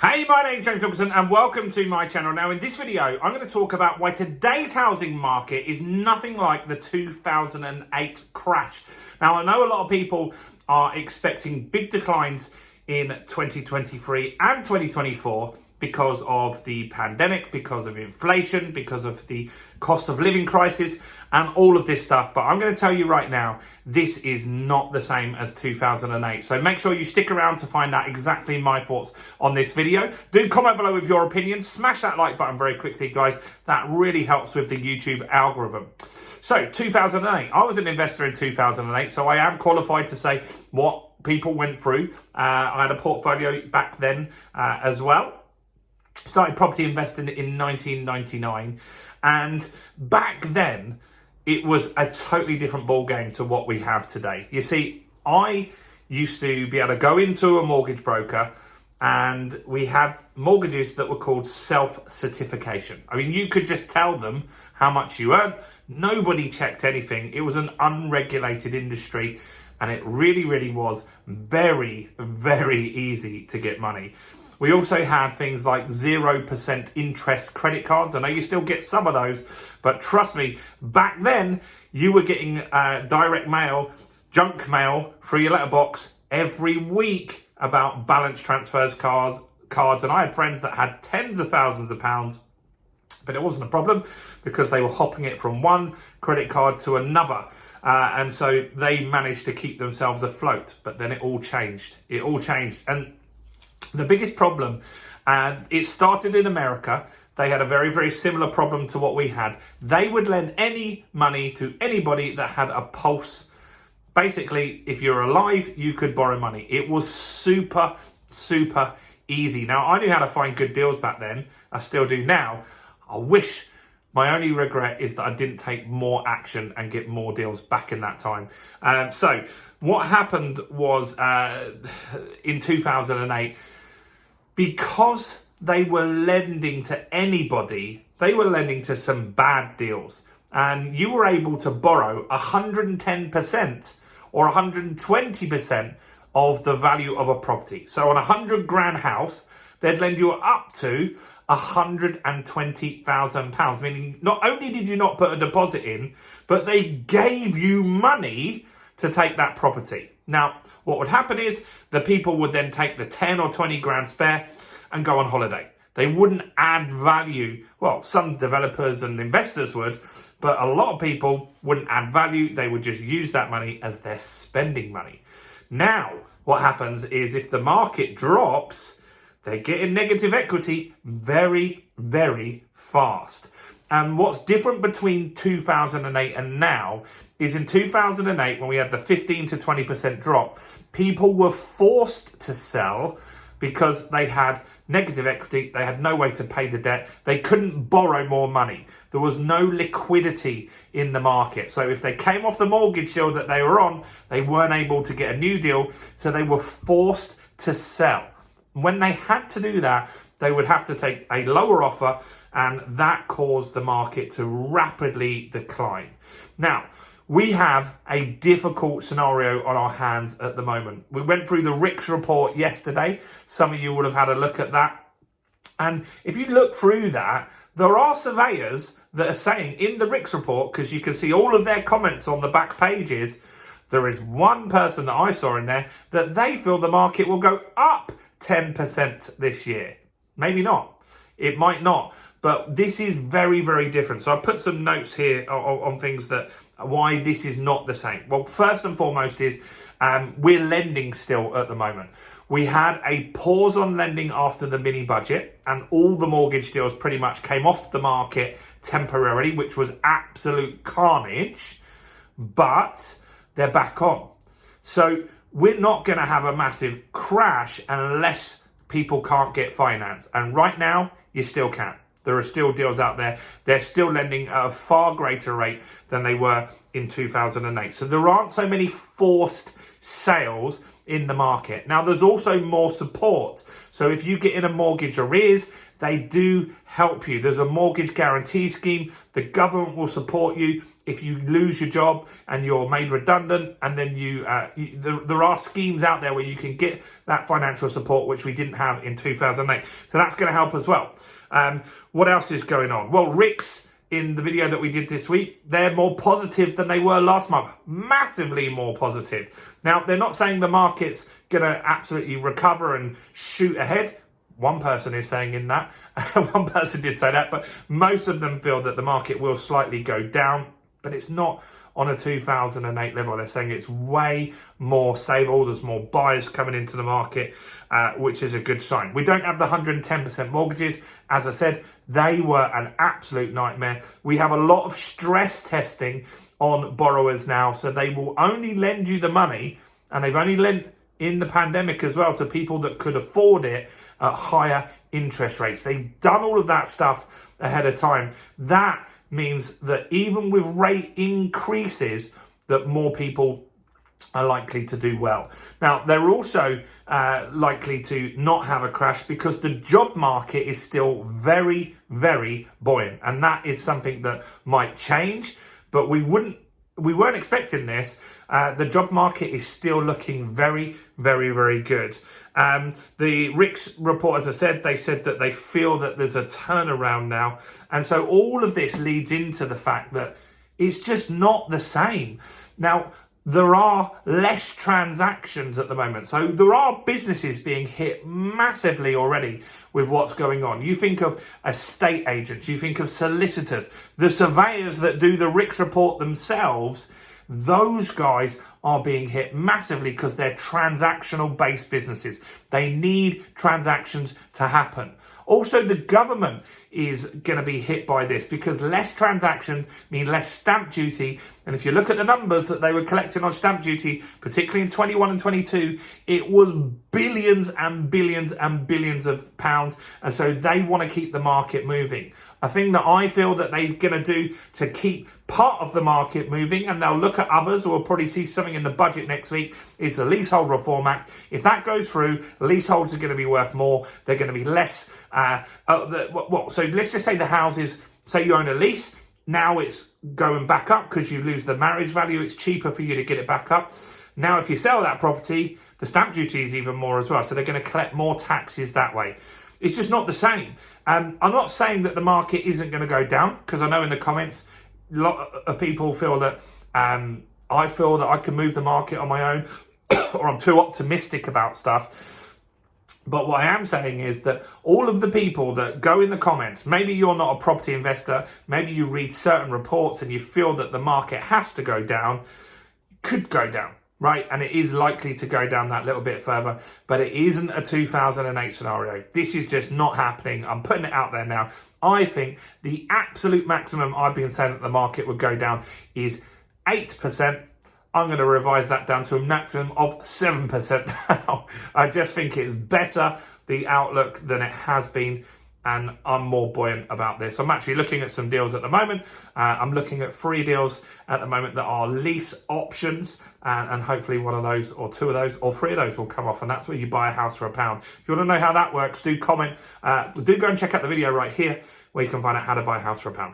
Hey, my name's James Wilkinson and welcome to my channel. Now in this video, I'm going to talk about why today's housing market is nothing like the 2008 crash. Now I know a lot of people are expecting big declines in 2023 and 2024 because of the pandemic, because of inflation, because of the cost of living crisis and all of this stuff. But I'm going to tell you right now, this is not the same as 2008. So make sure you stick around to find out exactly my thoughts on this video. Do comment below with your opinions. Smash that like button very quickly, guys. That really helps with the YouTube algorithm. So 2008, I was an investor in 2008, so I am qualified to say what people went through. I had a portfolio back then as well. Started property investing in 1999, and back then it was a totally different ball game to what we have today. You see, I used to be able to go into a mortgage broker and we had mortgages that were called self-certification. I mean, you could just tell them how much you earned. Nobody checked anything. It was an unregulated industry and it really was very easy to get money. We also had things like 0% interest credit cards. I know you still get some of those, but trust me, back then you were getting direct mail, junk mail through your letterbox every week about balance transfers cards. And I had friends that had tens of thousands of pounds, but it wasn't a problem because they were hopping it from one credit card to another. And so they managed to keep themselves afloat, but then it all changed. And the biggest problem, and it started in America. They had a very similar problem to what we had. They would lend any money to anybody that had a pulse. Basically, if you're alive, you could borrow money. It was super easy. Now, I knew how to find good deals back then. I still do now. I wish, my only regret is that I didn't take more action and get more deals back in that time. So what happened was in 2008, because they were lending to anybody, they were lending to some bad deals. And you were able to borrow 110% or 120% of the value of a property. So on a 100 grand house, they'd lend you up to £120,000, meaning not only did you not put a deposit in, but they gave you money to take that property. Now, what would happen is the people would then take the 10 or 20 grand spare and go on holiday. They wouldn't add value. Well, some developers and investors would, but a lot of people wouldn't add value. They would just use that money as their spending money. Now, what happens is if the market drops, they get in negative equity very fast. And what's different between 2008 and now is in 2008, when we had the 15 to 20% drop, people were forced to sell because they had negative equity. They had no way to pay the debt. They couldn't borrow more money. There was no liquidity in the market. So if they came off the mortgage deal that they were on, they weren't able to get a new deal. So they were forced to sell. When they had to do that, they would have to take a lower offer, and that caused the market to rapidly decline. Now, we have a difficult scenario on our hands at the moment. We went through the RICS report yesterday. Some of you would have had a look at that. And if you look through that, there are surveyors that are saying in the RICS report, because you can see all of their comments on the back pages, there is one person that I saw in there that they feel the market will go up 10% this year. Maybe not. It might not. But this is very different. So I put some notes here on things that why this is not the same. Well, first and foremost is we're lending still at the moment. We had a pause on lending after the mini budget, and all the mortgage deals pretty much came off the market temporarily, which was absolute carnage, but they're back on. So we're not going to have a massive crash unless people can't get finance. And right now, you still can. There are still deals out there. They're still lending at a far greater rate than they were in 2008. So there aren't so many forced sales in the market. Now, there's also more support. So if you get in a mortgage arrears, they do help you. There's a mortgage guarantee scheme. The government will support you if you lose your job and you're made redundant, and then there are schemes out there where you can get that financial support, which we didn't have in 2008. So that's going to help as well. What else is going on? Well, RICS, in the video that we did this week, they're more positive than they were last month. Massively more positive. Now, they're not saying the market's going to absolutely recover and shoot ahead. One person is saying in that. One person did say that, but most of them feel that the market will slightly go down, but it's not on a 2008 level. They're saying it's way more stable. There's more buyers coming into the market, which is a good sign. We don't have the 110% mortgages. As I said, they were an absolute nightmare. We have a lot of stress testing on borrowers now, so they will only lend you the money, and they've only lent in the pandemic as well to people that could afford it at higher interest rates. They've done all of that stuff ahead of time. That means that even with rate increases, that more people are likely to do well. Now, they're also likely to not have a crash because the job market is still very, very buoyant. And that is something that might change, but we weren't expecting this. The job market is still looking very, very, very good. The RICS report, as I said, they said that they feel that there's a turnaround now. And so all of this leads into the fact that it's just not the same. Now, there are less transactions at the moment. So there are businesses being hit massively already with what's going on. You think of estate agents, you think of solicitors, the surveyors that do the RICS report themselves. Those guys are being hit massively because they're transactional based businesses. They need transactions to happen. Also, the government is going to be hit by this because less transactions mean less stamp duty. And if you look at the numbers that they were collecting on stamp duty, particularly in 21 and 22, it was billions and billions and billions of pounds. And so they want to keep the market moving. A thing that I feel that they're going to do to keep part of the market moving, and they'll look at others, or we'll probably see something in the budget next week, is the Leasehold Reform Act. If that goes through, leaseholds are going to be worth more. They're going to be less. So let's just say the houses, say you own a lease, now it's going back up because you lose the marriage value. It's cheaper for you to get it back up. Now, if you sell that property, the stamp duty is even more as well. So they're going to collect more taxes that way. It's just not the same. I'm not saying that the market isn't going to go down, because I know in the comments, a lot of people feel that I feel that I can move the market on my own or I'm too optimistic about stuff. But what I am saying is that all of the people that go in the comments, maybe you're not a property investor, maybe you read certain reports and you feel that the market has to go down, could go down. Right, and it is likely to go down that little bit further, but it isn't a 2008 scenario. This is just not happening. I'm putting it out there now. I think the absolute maximum I've been saying that the market would go down is 8%. I'm going to revise that down to a maximum of 7% now. I just think it's better, the outlook, than it has been. And I'm more buoyant about this. I'm actually looking at some deals at the moment. I'm looking at 3 deals at the moment that are lease options. And hopefully one of those, or 2 of those, or 3 of those will come off. And that's where you buy a house for £1. If you want to know how that works, do comment. Do go and check out the video right here where you can find out how to buy a house for £1.